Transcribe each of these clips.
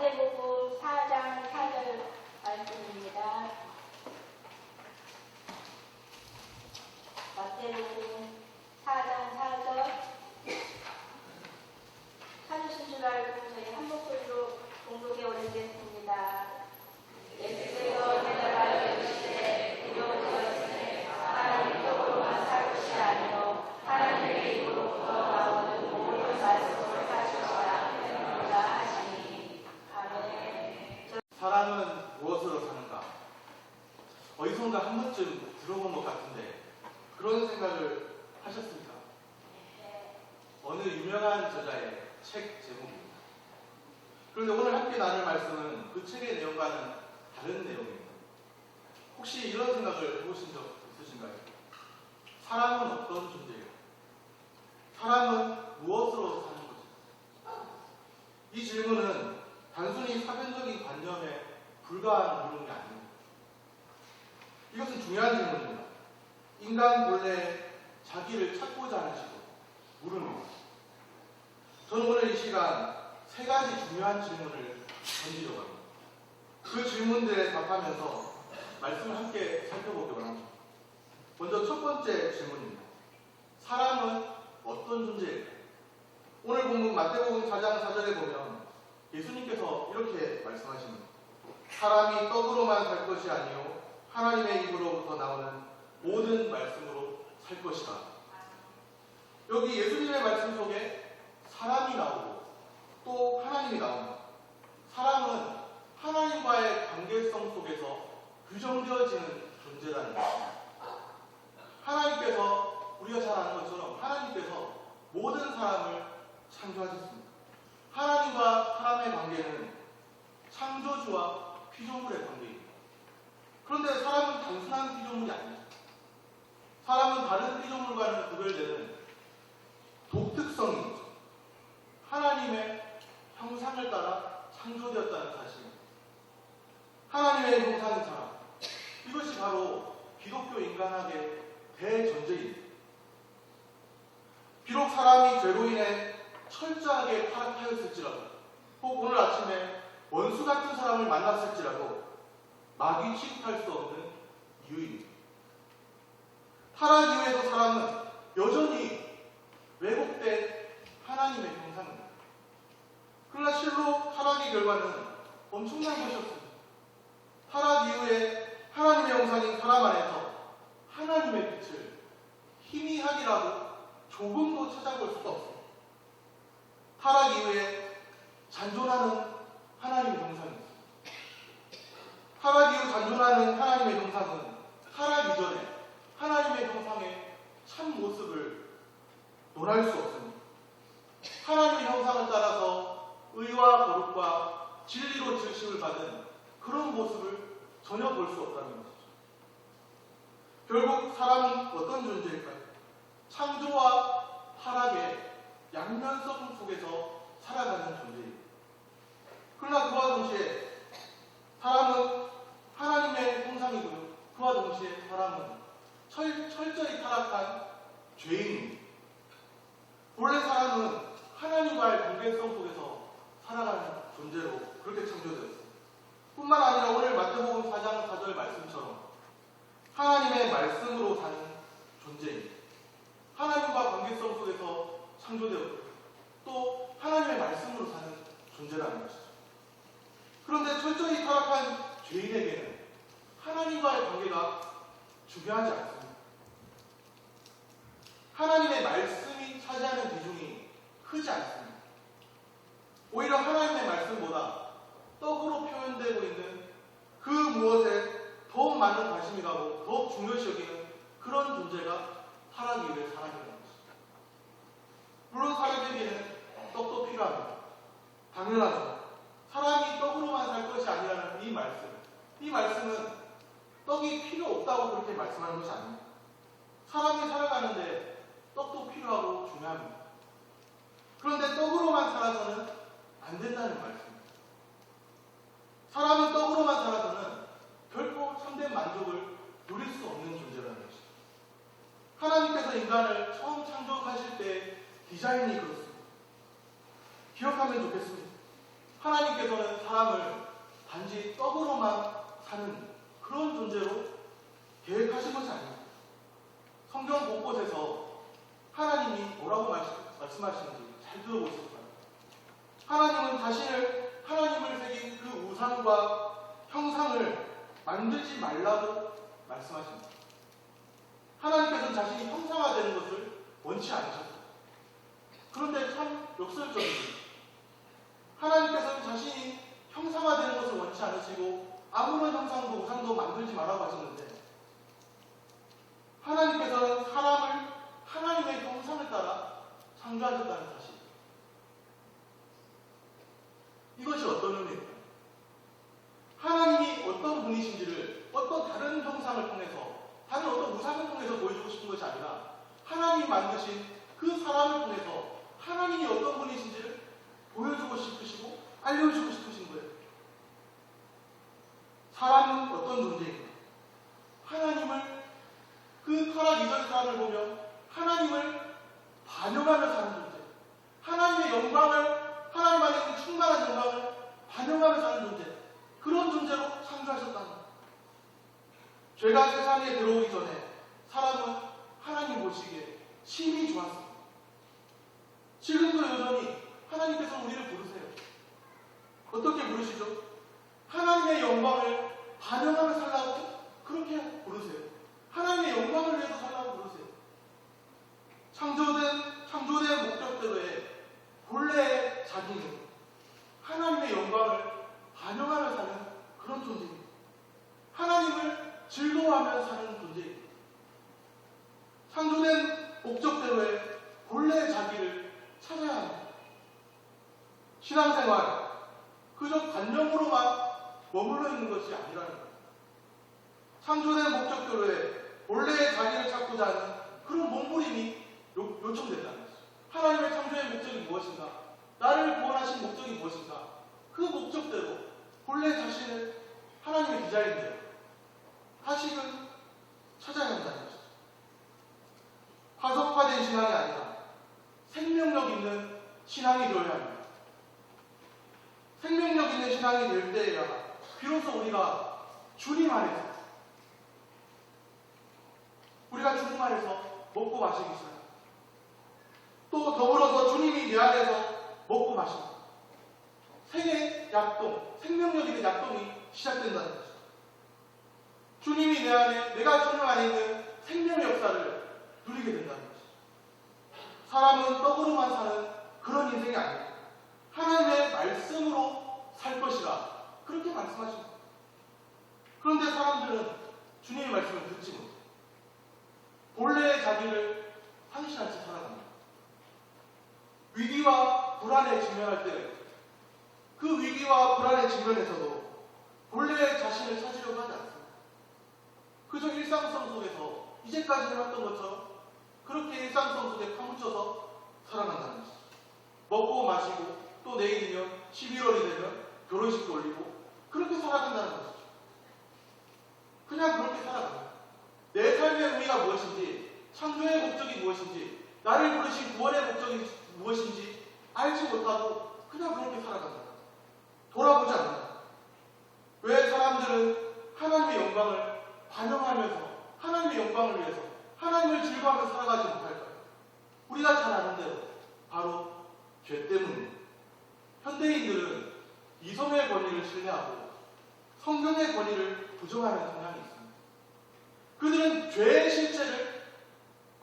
마태복음 4장 4절 말씀입니다. 마태복음 4장 4절. 찾으신 줄 알고 저희 한 목소리로 공독에 올리겠습니다. 예수께서 대답하여 이르시되 이러되었으니 하나님 떡으로만 살 것이 아니요 하나님의 입으로부터 나오는 모든 말씀을 살 것이라 하시니. 아멘. 사람은 무엇으로 사는가? 어디선가 한 번쯤 들어본 것 같은데 그런 생각을 하셨습니까? 어느 유명한 저자의 책 제목입니다. 그런데 오늘 함께 나눌 말씀은 그 책의 내용과는 다른 내용입니다. 혹시 이런 생각을 해보신 적 있으신가요? 사람은 어떤 존재예요? 사람은 무엇으로 사는 거죠? 이 질문은 단순히 사변적인 관념에 불과한 질문이 아닙니다. 이것은 중요한 질문입니다. 인간 본래 자기를 찾고자 하는 시도, 물음입니다. 저는 오늘 이 시간 세 가지 중요한 질문을 던지려고 합니다. 그 질문들에 답하면서 말씀을 함께 살펴보기 원합니다. 먼저 첫 번째 질문입니다. 사람은 어떤 존재일까요? 오늘 본문 마태복음 4장 4절에 보면 예수님께서 이렇게 말씀하십니다. 사람이 떡으로만 살 것이 아니요 하나님의 입으로부터 나오는 모든 말씀으로 살 것이다. 여기 예수님의 말씀 속에 사람이 나오고 또 하나님이 나옵니다. 사람은 하나님과의 관계성 속에서 규정되어지는 존재라는 것입니다. 하나님께서 우리가 잘 아는 것처럼 하나님께서 모든 사람을 창조하셨습니다. 하나님과 사람의 관계는 창조주와 피조물의 관계입니다. 그런데 사람은 단순한 피조물이 아닙니다. 사람은 다른 피조물과는 구별되는 독특성이 있죠. 하나님의 형상을 따라 창조되었다는 사실입니다. 하나님의 형상인 사람, 이것이 바로 기독교 인간학의 대전제입니다. 비록 사람이 죄로 인해 철저하게 타락하였을지라도 혹 오늘 아침에 원수 같은 사람을 만났을지라도 마귀 취급할 수 없는 이유입니다. 타락 이후에도 사람은 여전히 왜곡된 하나님의 형상입니다. 그러나 실로 타락의 결과는 엄청난 것이었습니다. 타락 이후에 하나님의 형상인 사람 안에서 하나님의 빛을 희미하게라도 조금도 찾아볼 수가 없습니다. 타락 이후에 잔존하는 하나님의 형상입니다. 타락 이후 잔존하는 하나님의 형상은 타락 이전에 하나님의 형상의 참 모습을 논할 수 없습니다. 하나님의 형상을 따라서 의와 거룩과 진리로 지으심을 받은 그런 모습을 전혀 볼 수 없다는 것이죠. 결국 사람은 어떤 존재일까요? 창조와 타락의 양면성 속에서 살아가는 존재입니다. 그러나 그와 동시에 사람은 하나님의 형상이고요. 그와 동시에 사람은 철저히 타락한 죄인입니다. 본래 사람은 하나님과의 관계성 속에서 살아가는 존재로 그렇게 창조되었습니다. 뿐만 아니라 오늘 마태복음 4장 4절 말씀처럼 하나님의 말씀으로 사는 존재입니다. 하나님과 관계성 속에서 창조되었고 또 하나님의 말씀으로 사는 존재라는 것이죠. 그런데 철저히 타락한 죄인에게는 하나님과의 관계가 중요하지 않습니다. 하나님의 말씀이 차지하는 비중이 크지 않습니다. 오히려 하나님의 말씀보다 떡으로 표현되고 있는 그 무엇에 더 많은 관심이 가고 더 중요시 여기는 그런 존재가 타락 이후의 사람이라는 것입니다. 물론 사람에게는 떡도 필요합니다. 당연하죠. 사람이 떡으로만 살 것이 아니라는 이 말씀은 떡이 필요 없다고 그렇게 말씀하는 것이 아닙니다. 사람이 살아가는데 떡도 필요하고 중요합니다. 그런데 떡으로만 살아서는 안 된다는 말씀입니다. 사람은 떡으로만 살아서는 결코 참된 만족을 누릴 수 없는 존재라는 것입니다. 하나님께서 인간을 처음 창조하실 때 디자인이 그렇습니다. 기억하면 좋겠습니다. 하나님께서는 사람을 단지 떡으로만 사는 그런 존재로 계획하신 것이 아닙니다. 성경 곳곳에서 하나님이 뭐라고 말씀하시는지 잘 들어보시기 바랍니다. 하나님은 하나님을 새긴 그 우상과 형상을 만들지 말라고 말씀하십니다. 하나님께서는 자신이 형상화되는 것을 원치 않으셨습니다. 그런데 참 역설적입니다. 하나님께서는 자신이 형상화되는 것을 원치 않으시고 아무런 형상도 우상도 만들지 말라고 하셨는데, 하나님께서는 사람을 하나님의 형상을 따라 창조하셨다는 사실, 이것이 어떤 의미입니까? 하나님이 어떤 분이신지를 어떤 다른 형상을 통해서, 다른 어떤 우상을 통해서 보여주고 싶은 것이 아니라 하나님이 만드신 그 사람을 통해서 하나님이 어떤 분이신지를 보여주고 싶으시고 알려주고 싶으신 거예요. 사람은 어떤 존재입니까? 하나님을, 그 타락 이전 사람을 보면 하나님을 반영하며 사는 존재, 하나님의 영광을, 하나님 안에 있는 충만한 영광을 반영하며 사는 존재, 그런 존재로 창조하셨다는 거예요. 죄가 세상에 들어오기 전에 사람은 하나님 보시기에 심히 좋았습니다. 지금도 여전히 하나님께서 우리를 부르세요. 어떻게 부르시죠? 하나님의 영광을 반영하며 살라고 그렇게 부르세요. 하나님의 영광을 위해서 살라고 부르세요. 창조된 목적대로의 본래의 자기는 하나님의 영광을 반영하며 사는 그런 존재입니다. 하나님을 즐거워하며 사는 존재입니다. 창조된 목적대로의 본래의 자기를 찾아야 합니다. 신앙생활, 그저 관념으로만 머물러 있는 것이 아니라는 거예요. 창조된 목적대로의 본래의 자기를 찾고자 하는 그런 몸부림이 요청된다는 것이죠. 하나님의 창조의 목적이 무엇인가? 나를 구원하신 목적이 무엇인가? 그 목적대로 본래 자신을 하나님의 디자인대로 다시금 찾아야 한다는 것이죠. 화석화된 신앙이 아니라 생명력 있는 신앙이 되어야 합니다. 생명력 있는 신앙이 될 때에야 비로소 우리가 주님 안에서 먹고 마시기 시작합니다. 또 더불어서 주님이 내 안에서 먹고 마십니다. 생의 약동, 생명력 있는 약동이 시작된다는 것이죠. 주님이 내 안에, 내가 주님 안에 있는 생명의 역사를 누리게 된다는 것이죠. 사람은 떡으로만 사는 그런 인생이 아닙니다. 하나님의 말씀으로 살 것이라 그렇게 말씀하십니다. 그런데 사람들은 주님의 말씀을 듣지 못해요. 본래의 자기를 상실한 채 살아갑니다. 위기와 불안에 직면할 때 그 위기와 불안에 직면해서도 본래의 자신을 찾으려고 하지 않습니다. 그저 일상성 속에서 이제까지 해왔던 것처럼 그렇게 일상성 속에 파묻혀서 살아간다는 것이죠. 먹고 마시고 또 내일이면 11월이 되면 결혼식도 올리고 그렇게 살아간다는 것이죠. 그냥 그렇게 살아갑니다. 내 삶의 의미가 무엇인지, 창조의 목적이 무엇인지, 나를 부르신 구원의 목적이 무엇인지 알지 못하고 그냥 그렇게 살아간다. 돌아보지 않는다. 왜 사람들은 하나님의 영광을 반영하면서 하나님의 영광을 위해서 하나님을 즐거워하며 살아가지 못할까요? 우리가 잘 아는 대로 바로 죄 때문입니다. 현대인들은 이성의 권위를 신뢰하고 성경의 권위를 부정하는 성향이 있습니다. 그들은 죄의 실체를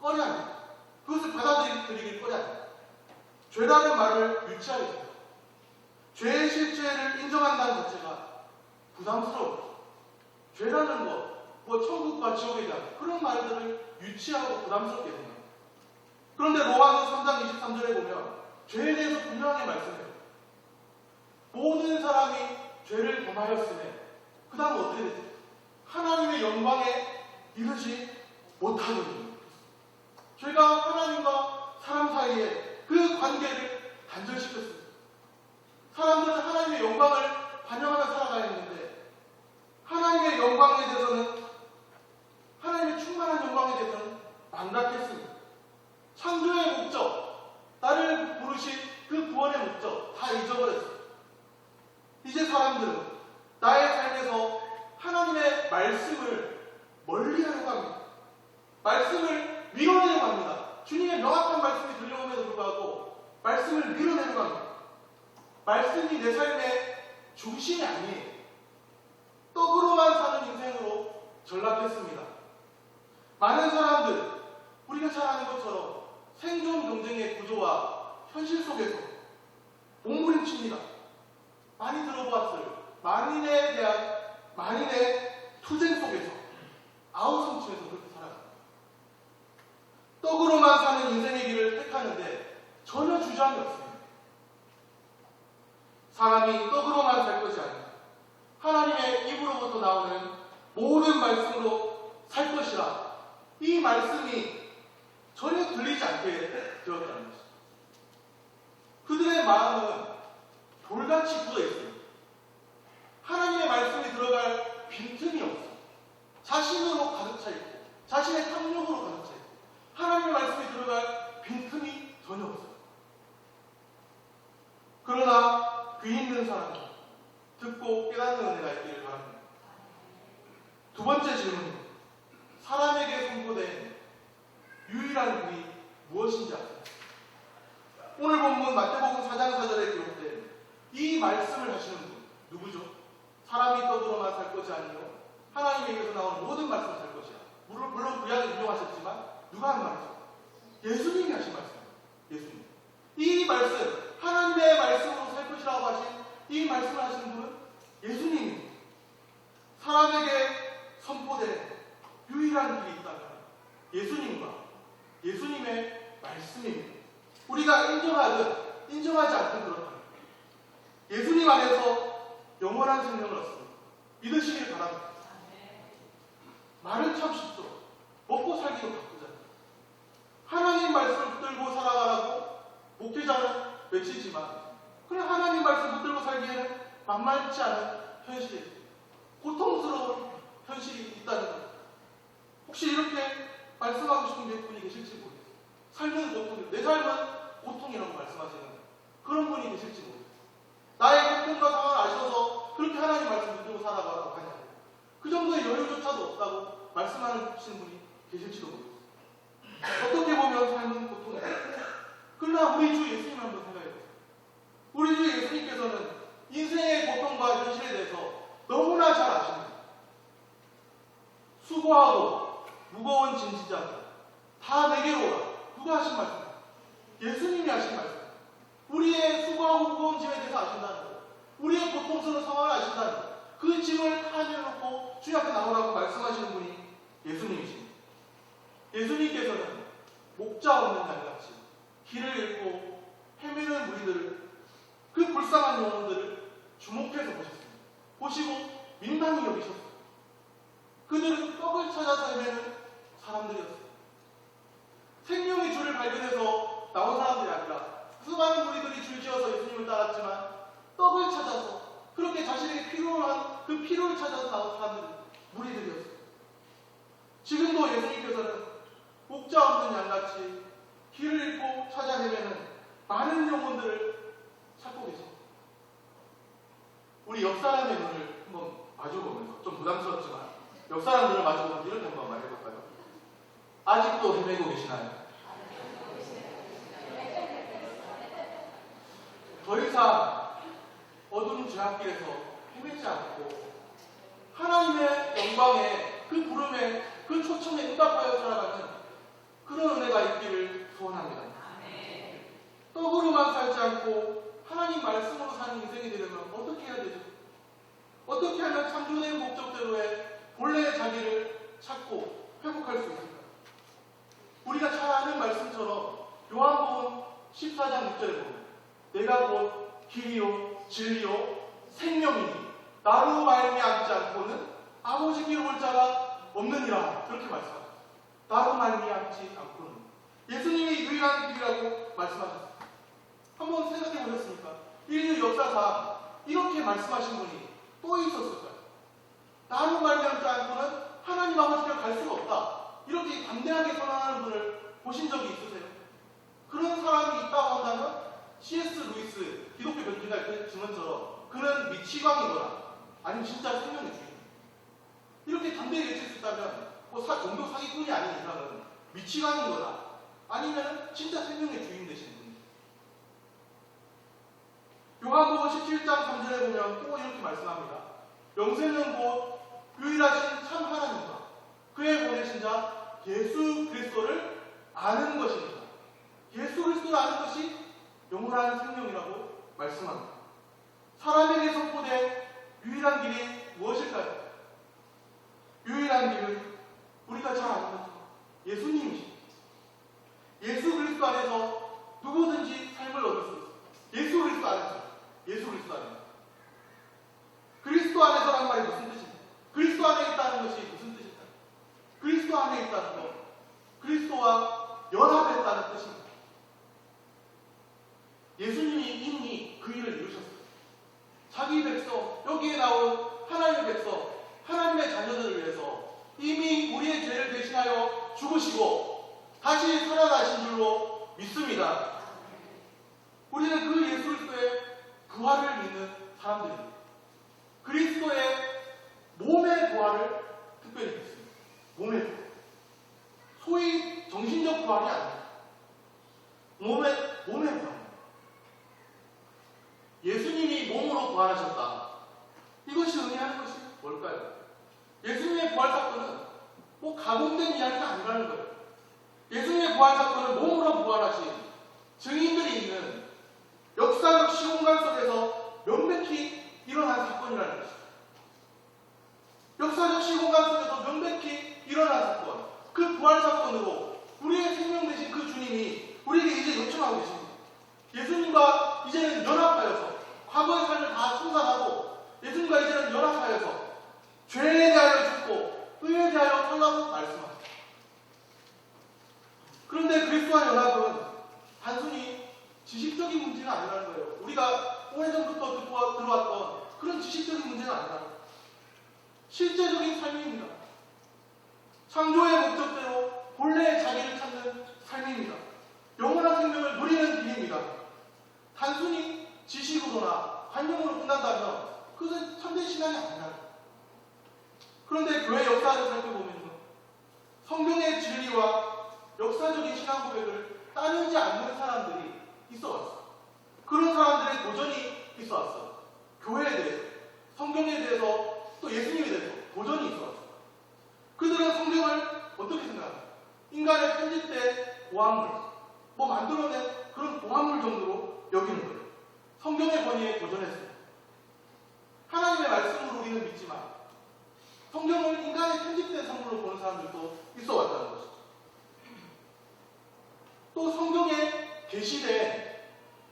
꺼려합니다. 그것을 받아들이길 꺼려합니다. 죄라는 말을 유치하게 됩니다. 죄의 실체를 인정한다는 자체가 부담스러워요. 죄라는 것, 천국과 지옥에 대한 그런 말들을 유치하고 부담스럽게 됩니다. 그런데 로마서 3장 23절에 보면 죄에 대해서 분명하게 말씀해요. 모든 사람이 죄를 범하였으며 그 다음 어떻게 되죠? 하나님의 영광에 이르지 못하더니. 죄가 하나님과 사람 사이에 그 관계를 단절시켰습니다. 사람들은 하나님의 영광을 반영하며 살아가야 했는데 하나님의 영광에 대해서는, 하나님의 충만한 영광에 대해서는 망각했습니다. 창조의 목적, 나를 부르신 그 구원의 목적 다 잊어버렸어요. 말씀이 내 삶의 중심이 아니에요. 떡으로만 사는 인생으로 전락했습니다. 많은 사람들, 우리가 잘 아는 것처럼 생존 경쟁의 구조와 현실 속에서 몸부림칩니다. 많이 들어보았을 만인에 대한 만인의 투쟁 속에서 아우성치면서 그렇게 살아갑니다. 떡으로만 사는 인생의 길을 택하는데 전혀 주저함이 없습니다. 사람이 떡으로만 살 것이 아니라 하나님의 입으로부터 나오는 모든 말씀으로 살 것이라, 이 말씀이 전혀 들리지 않게 되었다는 것입니다. 그들의 마음은 돌같이 굳어 있습니다. 하나님의 말씀이 들어갈 빈틈이 없어. 자신으로 가득 차 있고, 자신의 탐욕으로 가득 차 있고, 하나님의 말씀이 들어갈 빈틈이 전혀 없어요. 그러나 귀 있는 사람은 듣고 깨닫는 은혜가 있기를 바랍니다. 두 번째 질문입니다. 사람에게 선포된 유일한 글이 무엇인지 아세요? 오늘 본문 마태복음 4장 4절에 기록된 이 말씀을 하시는 분 누구죠? 사람이 떡으로만 살 것이 아니요 하나님에게서 나오는 모든 말씀을 살 것이야. 물론 구약에 인용하셨지만 누가 한 말이죠? 예수님이 하신 말씀입니다. 예수님. 이 말씀, 하나님의 말씀으로 살 것이라고 하신 이 말씀을 하시는 분은 예수님입니다. 사람에게 선포된 유일한 길이 있다면 예수님과 예수님의 말씀입니다. 우리가 인정하든 인정하지 않든 그렇다. 예수님 안에서 영원한 생명을 얻습니다. 믿으시길 바랍니다. 말은 참 쉽죠. 먹고 살기도 바쁘잖아요. 하나님 말씀을 붙들고 살아가라고 목회자는 외치지만, 그래 하나님 말씀 붙들고 살기에는 만만치 않은 현실이에요. 고통스러운 현실이 있다는 것. 혹시 이렇게 말씀하고 싶은 분이 계실지 모르겠어요. 삶은 고통이에요. 내 삶은 고통이라고 말씀하시는 그런 분이 계실지 모르겠어요. 나의 고통과 상황을 아셔서 그렇게 하나님 말씀 붙들고 살아가라고 하냐. 그 정도의 여유조차도 없다고 말씀하시는 분이 계실지도 모르겠어요. 어떻게 보면 삶은 고통이에요. 그러나 우리 주 예수님 한번 생각해보세요. 우리 주 예수님께서는 인생의 고통과 현실에 대해서 너무나 잘 아십니다. 수고하고 무거운 짐 지지 다 내게로 오라. 누가 하신 말씀? 예수님이 하신 말씀. 우리의 수고하고 무거운 짐에 대해서 아신다는 것, 우리의 고통스러운 상황을 아신다는 것, 그 짐을 다 내려놓고 주님 앞에 나오라고 말씀하시는 분이 예수님이십니다. 예수님께서는 목자 없는 양같이 길을 잃고 헤매는 무리들을, 그 불쌍한 영혼들을 주목해서 보셨습니다. 보시고 민망히 여기셨어요. 그들은 떡을 찾아서 헤매는 사람들이었어요. 생명의 줄을 발견해서 나온 사람들이 아니라 수많은 무리들이 줄지어서 예수님을 따랐지만 떡을 찾아서, 그렇게 자신에게 필요한 그 필요를 찾아서 나온 사람들이 무리들이었어요. 지금도 예수님께서는 목자 없는 양같이 길을 잃고 찾아 헤매는 많은 영혼들을 찾고 계십니다. 우리 옆 사람의 눈을 한번 마주보면서, 좀 부담스럽지만 옆 사람 눈을 마주보면서 이렇게 한번 말해볼까요? 아직도 헤매고 계시나요? 더 이상 어두운 죄악길에서 헤매지 않고 하나님의 영광에, 그 부름에, 그 초청에 응답하여 살아가는 그런 은혜가 있기를 소원합니다. 떡으로만 살지 않고 하나님 말씀으로 사는 인생이 되려면 어떻게 해야 되죠? 어떻게 하면 창조된 목적대로의 본래의 자기를 찾고 회복할 수 있을까요? 우리가 잘 아는 말씀처럼 요한복음 14장 6절에 보면 내가 곧 길이요 진리요 생명이니 나로 말미암지 않고는 아버지께로 올 자가 없느니라. 그렇게 말씀하셨어요. 나로 말미암지 않고는. 예수님이 유일한 길이라고 말씀하셨어요. 한번 생각해 보셨습니까? 인류 역사상 이렇게 말씀하신 분이 또 있었을까요? 나로 말미암지 않고는 하나님 아버지께로 갈 수가 없다. 이렇게 담대하게 선언하는 분을 보신 적이 있으세요? 그런 사람이 있다고 한다면 C.S. 루이스 기독교 변증가 그 증언처럼 그는 미치광이거나 아니면 진짜 생명의 주인. 이렇게 담대히 외칠 수 있다면 종교 사기꾼이 아닌 이상은 미치광이거나 아니면 진짜 생명의 주인 되시는 분이죠. 요한복음 17장 3절에 보면 또 이렇게 말씀합니다. 영생은 곧 유일하신 참 하나님과 그의 보내신 자 예수 그리스도를 아는 것입니다. 예수 그리스도를 아는 것이 영원한 생명이라고 말씀합니다. 사람에게 선포된 유일한 길이 무엇일까요? 유일한 길은 우리가 잘 아는 거죠. 예수님이십니다. 예수 그리스도 안에서 누구든지 삶을 얻을 수 있습니다. 예수 그리스도 안에서. 예수 그리스도 안에서. 그리스도 안에서란 말이 무슨 뜻입니까? 그리스도 안에 있다는 것이 무슨 뜻일까요? 그리스도 안에 있다는 것. 그리스도와 연합했다는 뜻입니다. 예수님이 이미 그 일을 이루셨어요. 자기 백성, 여기에 나온 하나님의 백성, 하나님의 자녀들을 위해서 이미 우리의 죄를 대신하여 죽으시고 다시 살아나신 줄로 믿습니다. 우리는 그 예수 그리스도의 부활을 믿는 사람들입니다. 그리스도의 몸의 부활을 특별히 믿습니다. 몸의 부활. 소위 정신적 부활이 아닙니다. 몸의 부활. 예수님이 몸으로 부활하셨다. 이것이 의미하는 것이 뭘까요? 예수님의 부활 사건은 가공된 이야기가 아니라는 거예요. 예수님의 부활 사건은 몸으로 부활하신 증인들이 있는 역사적 시공간 속에서 명백히 일어난 사건이라는 것입니다. 역사적 시공간 속에서 명백히 일어난 사건, 그 부활 사건으로 우리의 생명 되신 그 주님이 우리에게 이제 요청하고 계십니다. 예수님과 이제는 연합하여서 과거의 삶을 다 청산하고 예수님과 이제는 연합하여서 죄에 대하여 죽고 의에 대하여 살라고 말씀합니다. 그런데 그리스도와 연합은 단순히 지식적인 문제가 아니라는 거예요. 우리가 오래전부터 들어왔던 그런 지식적인 문제가 아니라 실제적인 삶입니다. 창조의 목적대로 본래의 자기를 찾는 삶입니다. 영원한 생명을 누리는 길입니다. 단순히 지식으로나 관념으로 끝난다면 그것은 참된 신앙이 아니라. 그런데 교회 역사를 살펴보면 성경의 진리와 역사적인 신앙 고백을 따르지 않는 사람들이 있어 왔어요. 그런 사람들의 도전이 있어 왔어요. 교회에 대해서, 성경에 대해서, 또 예수님에 대해서 도전이 있어 왔어요. 그들은 성경을 어떻게 생각합니까? 인간의 편집된 고화물, 만들어낸 그런 고화물 정도로 여기는 거예요. 성경의 권위에 도전했어요. 하나님의 말씀으로 우리는 믿지만 성경을 인간의 편집된 성물로 보는 사람들도 있어 왔다는 것이죠. 또 성경에 계시된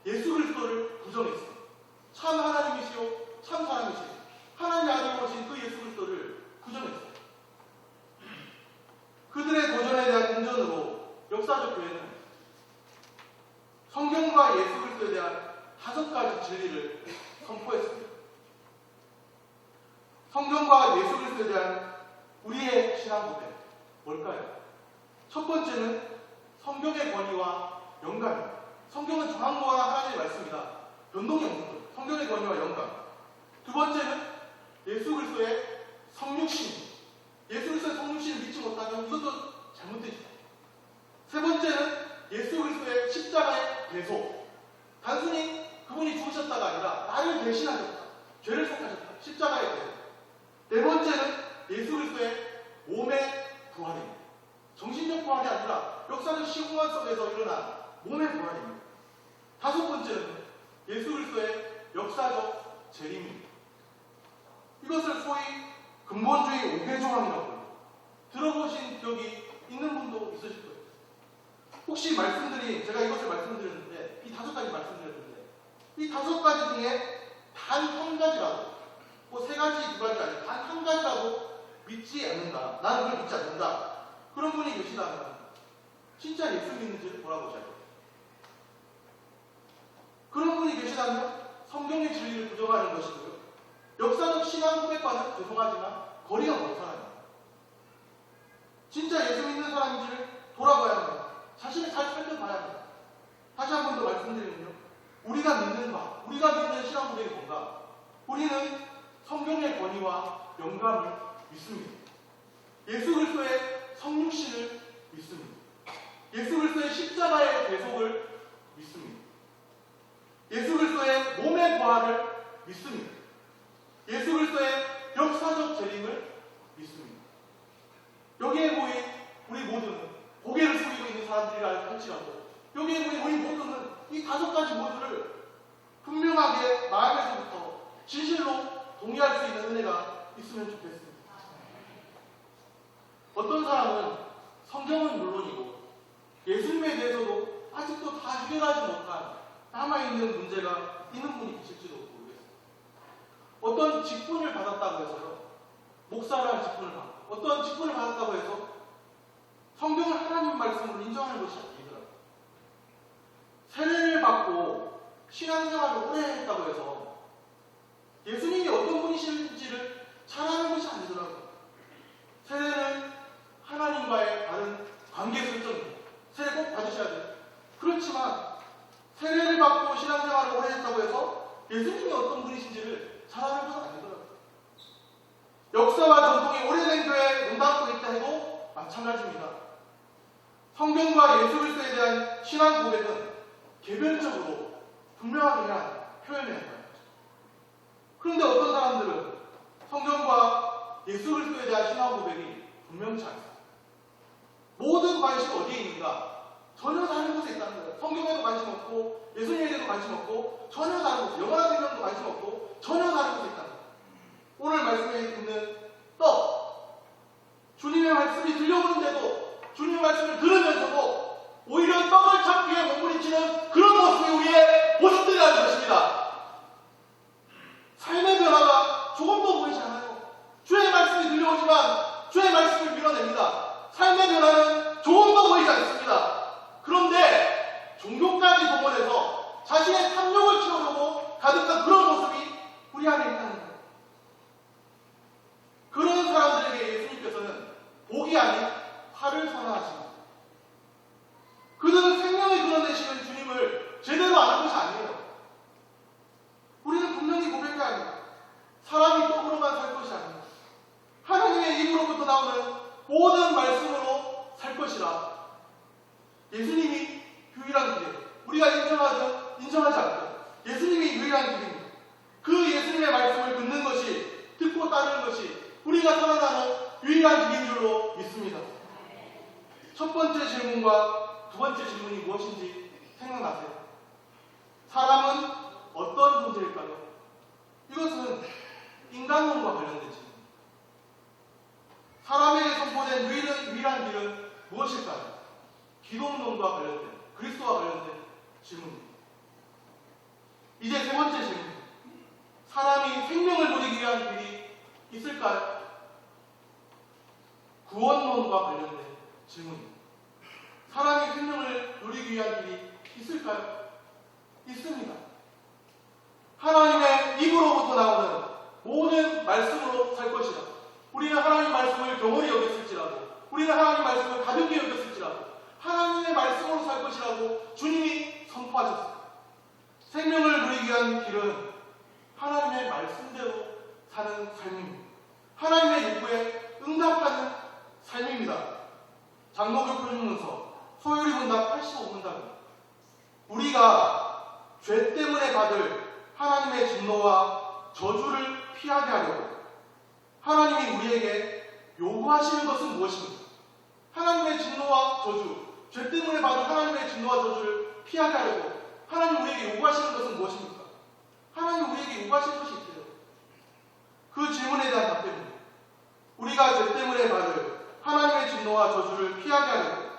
예수 그리스도를 부정했어요. 참 하나님이시요 참 사람이시요 하나님의 아들로 오신 그 예수 그리스도를 부정했어요. 그들의 도전에 대한 응전으로 역사적 교회는 성경과 예수 그리스도에 대한 5가지 진리를 선포했습니다. 성경과 예수 그리스도에 대한 우리의 신앙 고백 뭘까요? 첫 번째는 성경의 권위와 영감입니다. 성경은 정확무한 하나님의 말씀이다. 변동이 없는 거예요. 성경의 권위와 영감. 두 번째는 예수 그리스도의 성육신. 예수 그리스도의 성육신을 믿지 못하면 이것도 잘못되죠. 세 번째는 예수 그리스도의 십자가의 대속. 단순히 그분이 죽으셨다가 아니라 나를 대신하셨다. 죄를 속하셨다. 십자가의 대속. 네 번째는 예수 그리스도의 몸의 부활입니다. 정신적 부활이 아니라 역사적 시공간 속에서 일어난 몸의 부활입니다. 다섯 번째는 예수 그리스도의 역사적 재림입니다. 이것을 소위 근본주의 5개조항이라고 합니다. 들어보신 기억이 있는 분도 있으실 거예요. 혹시 제가 이것을 말씀드렸는데, 이 5가지 말씀드렸는데, 이 5가지 중에 단 한 가지라도, 3가지, 2가지 아니라 단 한 가지라도 믿지 않는다. 나는 그걸 믿지 않는다. 그런 분이 계시다면, 진짜 예수 믿는지를 돌아보셔야 돼요. 그런 분이 계시다면, 성경의 진리를 부정하는 것이고요. 역사적 신앙 고백과는 죄송하지만, 거리가 먼 사람입니다. 진짜 예수 믿는 사람인지를 돌아봐야 합니다. 자신을 잘 살펴봐야 합니다. 다시 한 번 더 말씀드리면요. 우리가 믿는 신앙 고백이 뭔가? 우리는 성경의 권위와 영감을 믿습니다. 예수 그리스도의 성육신을 믿습니다. 예수 그리스도의 십자가의 대속을 믿습니다. 예수 그리스도의 몸의 부활을 믿습니다. 예수 그리스도의 역사적 재림을 믿습니다. 여기에 모인 우리 모두는 고개를 숙이고 있는 사람들이라 할지라도 여기에 모인 우리 모두는 이 5가지 모두를 분명하게 마음에서부터 진실로 동의할 수 있는 은혜가 있으면 좋겠습니다. 어떤 사람은 성경은 물론이고 예수님에 대해서도 아직도 다 해결하지 못한 남아있는 문제가 있는 분이 계실지도 모르겠습니다. 어떤 직분을 받았다고 해서요, 목사라는 직분을 받고 어떤 직분을 받았다고 해서 성경을 하나님 말씀으로 인정하는 것이 아니더라고요. 세례를 받고 신앙생활을 오래 했다고 해서 예수님이 어떤 분이신지를 잘 아는 것이 아니더라고요. 세례는 하나님과의 다른 관계 설정입니다. 세례 꼭 받으셔야 돼요. 그렇지만 세례를 받고 신앙생활을 오래 했다고 해서 예수님이 어떤 분이신지를 잘 아는 것은 아니더라고요. 역사와 전통이 오래된 교회에 문 닫고 있다 해도 마찬가지입니다. 성경과 예수 그리스도에 대한 신앙 고백은 개별적으로 분명하게 표현해야 합니다. 그런데 어떤 사람들은 성경과 예수 그리스도에 대한 신앙 고백이 분명치 않습니다. 모든 관심이 어디에 있는가? 전혀 다른 곳에 있다는 거예요. 성경에도 관심 없고 예수님에게도 관심 없고 전혀 다른 곳에, 영원한 생명도 관심 없고 전혀 다른 곳에 있다는 거예요. 오늘 말씀에 있는 떡, 주님의 말씀이 들려오는데도 주님의 말씀을 들으면서도 오히려 떡을 찾기 위해 몸부림치는 그런 모습이 우리의 모습들이라는 것입니다. 삶의 변화가 조금도 보이지 않아요. 주의 말씀이 들려오지만 주의 말씀을 밀어냅니다. 삶의 변화는 조금도 보이지 않습니다. 그런데 종교까지 동원해서 자신의 탐욕을 채우려고 가득한 그런 모습이 우리 안에 있다는 거예요. 그런 사람들에게 예수님께서는 복이 아닌 화를 선언하십니다. 그들은 생명의 근원 되시는 주님을 제대로 아는 것이 아니에요. 우리는 분명히 고백해야 합니다. 사람이 떡으로만 살 것이 아닙니다. 하나님의 입으로부터 나오는 모든 말씀으로 살 것이라. 예수님이 유일한 길이에요. 우리가 인정하지 않고 예수님이 유일한 길입니다. 그 예수님의 말씀을 듣는 것이, 듣고 따르는 것이 우리가 살아가는 유일한 길인 줄로 믿습니다. 첫 번째 질문과 두 번째 질문이 무엇인지 생각나세요? 사람은 어떤 존재일까요? 이것은 인간론과 관련된 질문입니다. 사람에게 선포된 유일한 길은 무엇일까요? 기독론과 관련된, 그리스도와 관련된 질문입니다. 이제 세 번째 질문. 사람이 생명을 누리기 위한 길이 있을까요? 구원론과 관련된 질문입니다. 사람이 생명을 누리기 위한 길이 있을까요? 있습니다. 하나님의 입으로부터 나오는 모든 말씀으로 살 것이라. 우리는 하나님 말씀을 경홀히 여겼을지라도, 우리는 하나님 말씀을 가볍게 여겼을지라도 하나님의 말씀으로 살 것이라고 주님이 선포하셨습니다. 생명을 누리기 위한 길은 하나님의 말씀대로 사는 삶입니다. 하나님의 요구에 응답하는 삶입니다. 장로교 표준문서 소요리 문답 85문답입니다. 우리가 죄 때문에 받을 하나님의 진노와 저주를 피하게 하려고 하나님이 우리에게 요구하시는 것은 무엇입니까? 하나님의 진노와 저주, 죄 때문에 받을 하나님의 진노와 저주를 피하게 하려고 하나님 우리에게 요구하시는 것은 무엇입니까? 하나님 우리에게 요구하시는 것이 있대요. 그 질문에 대한 답변입니다. 우리가 죄 때문에 받을 하나님의 진노와 저주를 피하게 하려고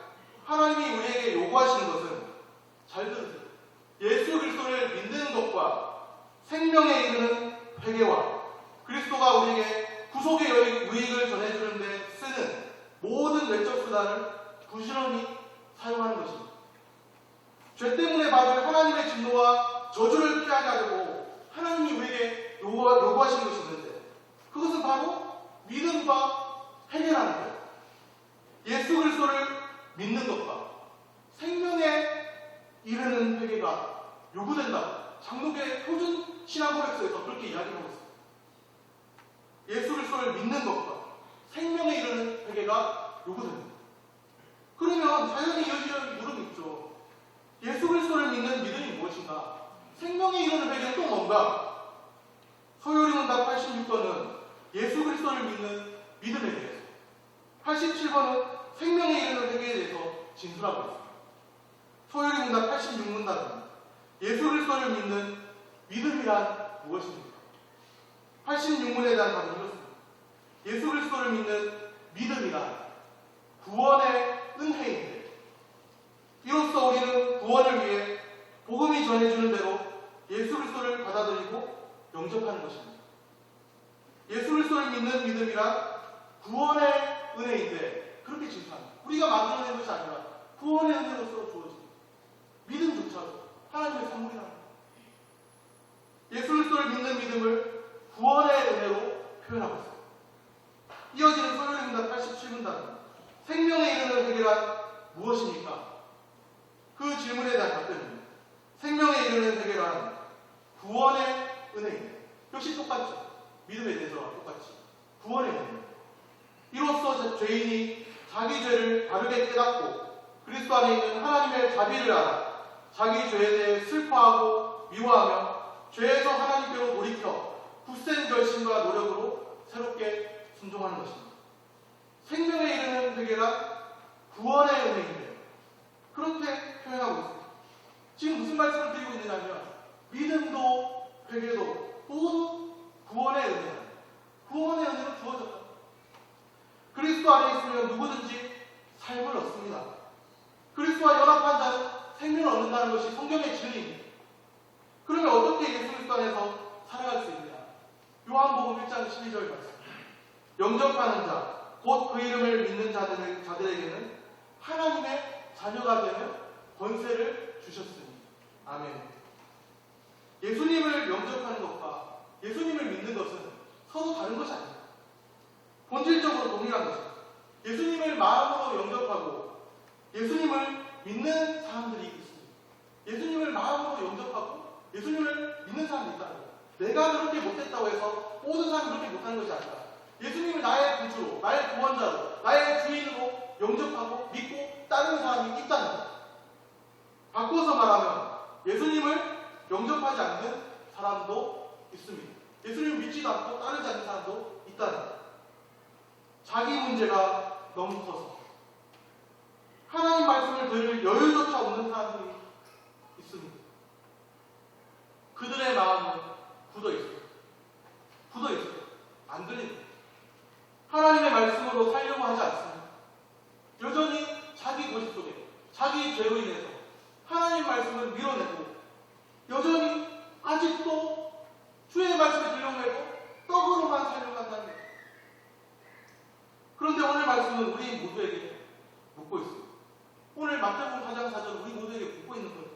하나님이 우리에게 요구하시는 것은, 잘 들으세요, 예수 그리스도를 믿는 것과 생명에 이르는 회개와 그리스도가 우리에게 구속의 유익을 전해주는 데 쓰는 모든 외적 수단을 부지런히 사용하는 것입니다. 죄 때문에 받을 하나님의 진노와 저주를 피하게 하려고 하나님이 우리에게 요구하시는 것이 있는데, 그것은 바로 믿음과 회개라는 거예요. 예수 그리스도를 믿는 것과 생명에 이르는 회개가 요구된다. 장로교의 표준 신앙고백서에서 그렇게 이야기하고 있습니다. 예수 그리스도를 믿는 것과 생명에 이르는 회개가 요구됩니다. 그러면 자연히 이어지는 물음이 있죠. 예수 그리스도를 믿는 믿음이 무엇인가? 생명의 이르는 회개는 또 뭔가? 소요리 문답 86번은 예수 그리스도를 믿는 믿음에 대해서, 87번은 생명의 이르는 회개에 대해서 진술하고 있습니다. 소요리 문답 86문답은 예수 그리스도를 믿는 믿음이란 무엇입니까? 86문에 대한 답은 이렇습니다. 예수 그리스도를 믿는 믿음이란 구원의 은혜인데, 이로써 우리는 구원을 위해 복음이 전해주는 대로 예수 그리스도를 받아들이고 영접하는 것입니다. 예수 그리스도를 믿는 믿음이란 구원의 은혜인데, 그렇게 진술합니다. 우리가 만들어낸 것이 아니라 구원의 은혜로서 주어진 믿음조차도 하나님의 선물이라는 겁니다. 예수 그리스도를 믿는 믿음을 구원의 은혜로 표현하고 있습니다. 이어지는 소요리 문답 87문답은 생명에 이르는 회개란 무엇입니까? 그 질문에 대한 답변입니다. 생명에 이르는 회개란 구원의 은혜입니다. 역시 똑같죠. 믿음에 대해서와 똑같이 구원의 은혜. 이로써 죄인이 자기 죄를 바르게 깨닫고 그리스도 안에 있는 하나님의 자비를 알아 자기 죄에 대해 슬퍼하고 미워하며 죄에서 하나님께로 돌이켜 굳센 결심과 노력으로 새롭게 순종하는 것입니다. 생명에 이르는 회개란 구원의 은혜인데, 그렇게 표현하고 있습니다. 지금 무슨 말씀을 드리고 있느냐면, 믿음도 회개도 모두 구원의 은혜다. 구원의 은혜로 주어졌다. 그리스도 안에 있으면 누구든지 삶을 얻습니다. 그리스도와 연합한 자는 생명을 얻는다는 것이 성경의 진리입니다. 그러면 어떻게 예수 그리스도 안에서 살아갈 수 있느냐? 요한복음 1장 12절 말씀. 영접하는 자, 곧 그 이름을 믿는 자들에게는 하나님의 자녀가 되는 권세를 주셨으니. 아멘. 예수님을 영접하는 것과 예수님을 믿는 것은 서로 다른 것이 아닙니다. 본질적으로 동일한 것입니다. 예수님을 마음으로 영접하고 예수님을 믿는 사람들이 있습니다. 예수님을 마음으로 영접하고 예수님을 믿는 사람이 있다는 거예요. 내가 그렇게 못했다고 해서 모든 사람이 그렇게 못하는 것이 아니라 예수님을 나의 구주로, 나의 구원자로, 나의 주인으로 영접하고 믿고 따르는 사람이 있다는 거예요. 바꿔서 말하면 예수님을 영접하지 않는 사람도 있습니다. 예수님을 믿지도 않고 따르지 않는 사람도 있다는 거예요. 자기 문제가 너무 커서 하나님 말씀을 들을 여유조차 없는 사람들이 있습니다. 그들의 마음은 굳어있어요. 굳어있어요. 안 들립니다. 하나님의 말씀으로 살려고 하지 않습니다. 여전히 자기 고집 속에, 자기 죄로 인해서 하나님 말씀을 밀어내고 여전히 아직도 주의 말씀을 들려고 해도 떡으로만 살려고 한다는 거예요. 그런데 오늘 말씀은 우리 모두에게 묻고 있습니다. 오늘 마태복음 4장 4절 우리 모두에게 묻고 있는 거예요.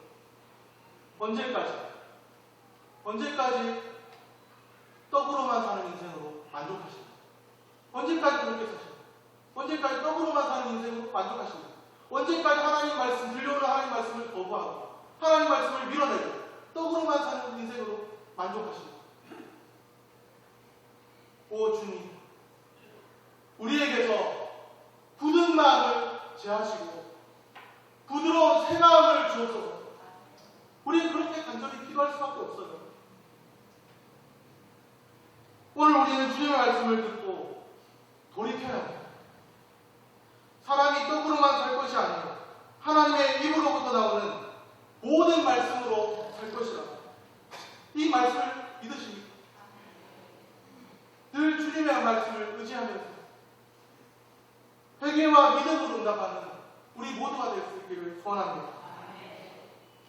언제까지 떡으로만 사는 인생으로 만족하십니까? 언제까지 그렇게 사십니까? 언제까지 떡으로만 사는 인생으로 만족하십니까? 언제까지 하나님 말씀, 들려오는 하나님 말씀을 거부하고 하나님 말씀을 밀어내고 떡으로만 사는 인생으로 만족하십니까? 오 주님, 우리에게서 굳은 마음을 제하시고 부드러운 새 마음을 주옵소서. 우리는 그렇게 간절히 기도할 수밖에 없어요. 오늘 우리는 주님의 말씀을 듣고 돌이켜야 합니다. 사람이 떡으로만 살 것이 아니라 하나님의 입으로부터 나오는 모든 말씀으로 살 것이라. 이 말씀을 믿으십니까? 늘 주님의 말씀을 의지하면서 회개와 믿음으로 응답하는 우리 모두가 될 수 있기를 소원합니다.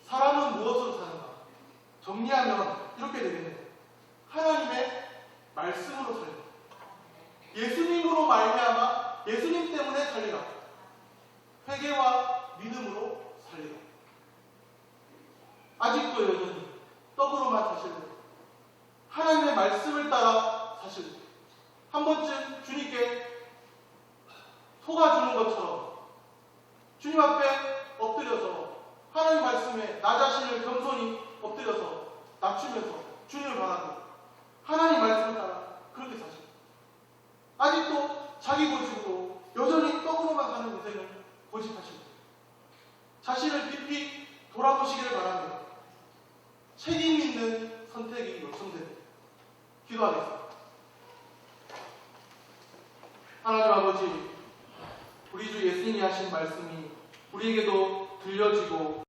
사람은 무엇으로 사는가? 정리하면 이렇게 되겠네요. 하나님의 말씀으로 살리라. 예수님으로 말미암아 예수님 때문에 살리라. 회개와 믿음으로 살리라. 아직도 여전히 떡으로만 사실고 하나님의 말씀을 따라 사실고 한 번쯤 주님께 속아주는 것처럼 주님 앞에 엎드려서 하나님 말씀에 나 자신을 겸손히 엎드려서 낮추면서 주님을 바라고 하나님 말씀을 따라 그렇게 사십니다. 아직도 자기 고집으로 여전히 떡으로만 사는 인생을 고집하십니다. 자신을 깊이 돌아보시기를 바랍니다. 책임 기도하겠습니다. 하나님 아버지, 우리 주 예수님이 하신 말씀이 우리에게도 들려지고